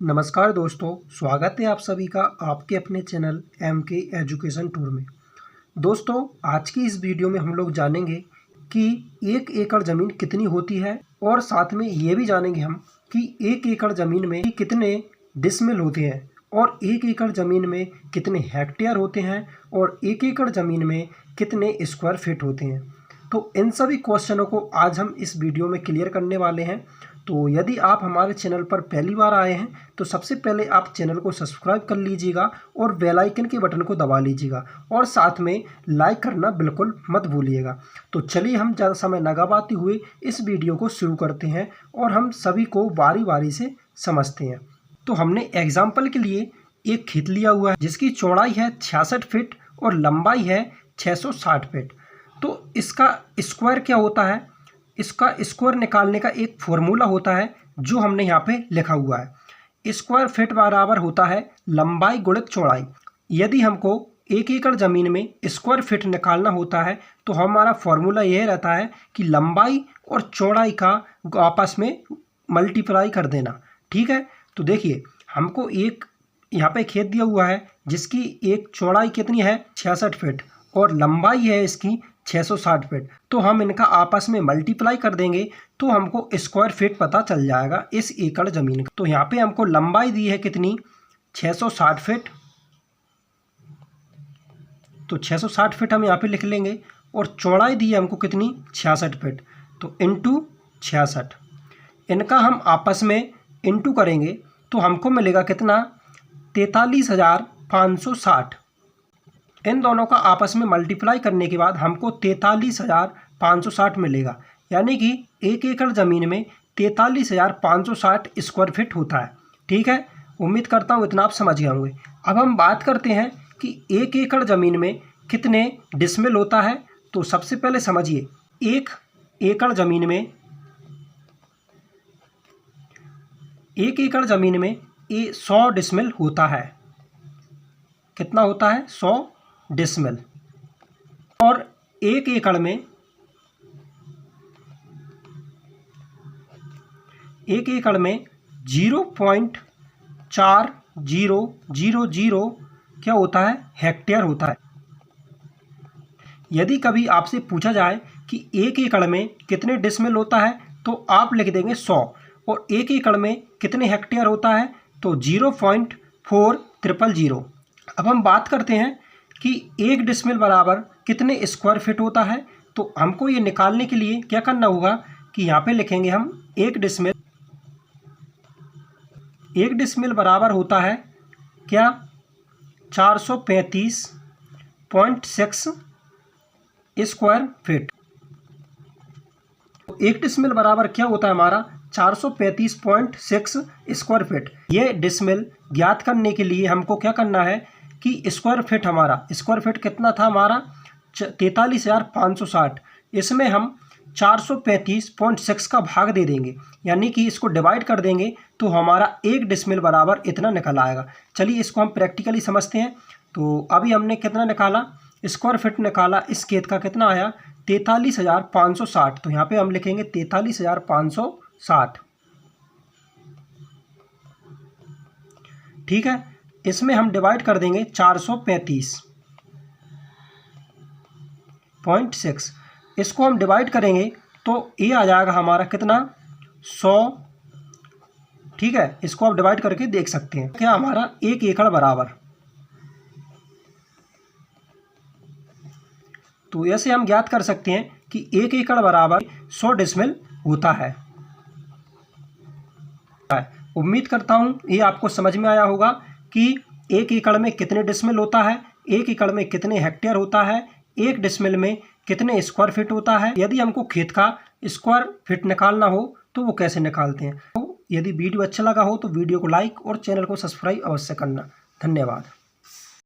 नमस्कार दोस्तों, स्वागत है आप सभी का आपके अपने चैनल MK एजुकेशन टूर में। दोस्तों, आज की इस वीडियो में हम लोग जानेंगे कि 1 एकड़ ज़मीन कितनी होती है और साथ में ये भी जानेंगे हम कि 1 एकड़ ज़मीन में कितने डिसमिल होते हैं और 1 एकड़ ज़मीन में कितने हेक्टेयर होते हैं और 1 एकड़ ज़मीन में कितने स्क्वायर फीट होते हैं। तो इन सभी क्वेश्चनों को आज हम इस वीडियो में क्लियर करने वाले हैं। तो यदि आप हमारे चैनल पर पहली बार आए हैं तो सबसे पहले आप चैनल को सब्सक्राइब कर लीजिएगा और बेल आइकन के बटन को दबा लीजिएगा और साथ में लाइक करना बिल्कुल मत भूलिएगा। तो चलिए हम ज़्यादा समय न गवाते हुए इस वीडियो को शुरू करते हैं और हम सभी को बारी बारी से समझते हैं। तो हमने एग्जाम्पल के लिए एक खेत लिया हुआ है जिसकी चौड़ाई है 66 फीट और लंबाई है 660 फीट। तो इसका स्क्वायर क्या होता है? इसका स्क्वायर निकालने का एक फॉर्मूला होता है जो हमने यहाँ पे लिखा हुआ है। स्क्वायर फीट बराबर होता है लंबाई गुणित चौड़ाई। यदि हमको 1 एकड़ ज़मीन में स्क्वायर फीट निकालना होता है तो हमारा फॉर्मूला यह रहता है कि लंबाई और चौड़ाई का आपस में मल्टीप्लाई कर देना। ठीक है, तो देखिए हमको एक यहाँ पे खेत दिया हुआ है जिसकी एक चौड़ाई कितनी है 66 फीट और लंबाई है इसकी 660 फीट। तो हम इनका आपस में मल्टीप्लाई कर देंगे तो हमको स्क्वायर फीट पता चल जाएगा इस एकड़ ज़मीन का। तो यहाँ पे हमको लंबाई दी है कितनी 660 फीट, तो 660 फीट हम यहाँ पे लिख लेंगे और चौड़ाई दी है हमको कितनी 66 फीट, तो इंटू 66। इनका हम आपस में इंटू करेंगे तो हमको मिलेगा कितना 43,560। इन दोनों का आपस में मल्टीप्लाई करने के बाद हमको 43,560 मिलेगा, यानी कि 1 एकड़ ज़मीन में 43,560 स्क्वायर फीट होता है। ठीक है, उम्मीद करता हूँ इतना आप समझ गए होंगे। अब हम बात करते हैं कि 1 एकड़ ज़मीन में कितने डिसमिल होता है। तो सबसे पहले समझिए 1 एकड़ ज़मीन में 1 एकड़ ज़मीन में 100 डिसमिल होता है। कितना होता है 100 डिसमिल। और 1 एकड़ में 0.4000 क्या होता है हेक्टेयर होता है। यदि कभी आपसे पूछा जाए कि 1 एकड़ में कितने डिसमिल होता है तो आप लिख देंगे 100 और 1 एकड़ में कितने हेक्टेयर होता है तो 0.4000। अब हम बात करते हैं कि 1 डिसमिल बराबर कितने स्क्वायर फीट होता है। तो हमको ये निकालने के लिए क्या करना होगा कि यहाँ पे लिखेंगे हम 1 डिसमिल बराबर होता है क्या 435.6 स्क्वायर फीट। 1 डिसमिल बराबर क्या होता है हमारा 435.6 स्क्वायर फीट। ये डिसमिल ज्ञात करने के लिए हमको क्या करना है कि स्क्वायर फीट कितना था हमारा 43,560। इसमें हम 435.6 का भाग दे देंगे, यानी कि इसको डिवाइड कर देंगे तो हमारा 1 डिसमिल बराबर इतना निकल आएगा। चलिए इसको हम प्रैक्टिकली समझते हैं। तो अभी हमने कितना निकाला स्क्वायर फीट निकाला, इस खेत का कितना आया 43,560। तो यहाँ पे हम लिखेंगे 43,560। ठीक है, इसमें हम डिवाइड कर देंगे 435.6। इसको हम डिवाइड करेंगे तो ये आ जाएगा हमारा कितना 100। ठीक है, इसको आप डिवाइड करके देख सकते हैं क्या हमारा 1 एकड़ बराबर। तो ऐसे हम ज्ञात कर सकते हैं कि 1 एकड़ बराबर 100 डिसमिल होता है। उम्मीद करता हूँ ये आपको समझ में आया होगा कि 1 एकड़ में कितने डिसमिल होता है, 1 एकड़ में कितने हेक्टेयर होता है, 1 डिसमिल में कितने स्क्वायर फीट होता है। यदि हमको खेत का स्क्वायर फीट निकालना हो तो वो कैसे निकालते हैं। तो यदि वीडियो अच्छा लगा हो तो वीडियो को लाइक और चैनल को सब्सक्राइब अवश्य करना। धन्यवाद।